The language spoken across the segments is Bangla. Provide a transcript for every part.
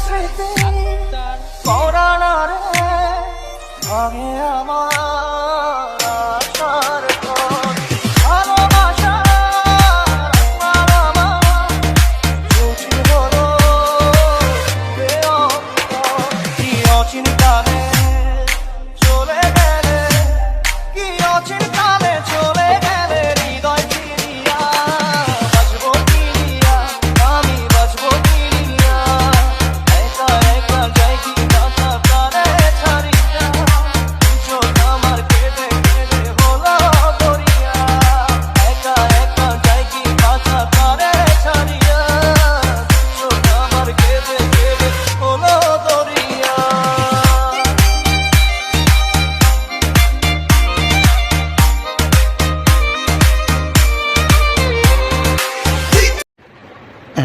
স্মৃতি পরাণারে ভাঙে আমার আশার ঘর। ভালোবাসা মালামাল রুচি হলো দূরে অন্তর। কি অচিন কালে চলে গেলে, কি অচিন কালে চলে গেলে হৃদয় ফিরিয়া বাজবো ফিরিয়া, আমি বাজবো ফিরিয়া। একা একা যাই কি কথা প্রাণে ছাড়িয়া, চোখ আমার কেঁদে কেঁদে হলো দরিয়া। একা একা যাই কি কথা প্রাণে ছাড়িয়া, চোখ আমার কেঁদে কেঁদে হলো দরিয়া।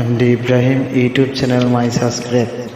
MD Ibrahim YouTube channel my subscribe.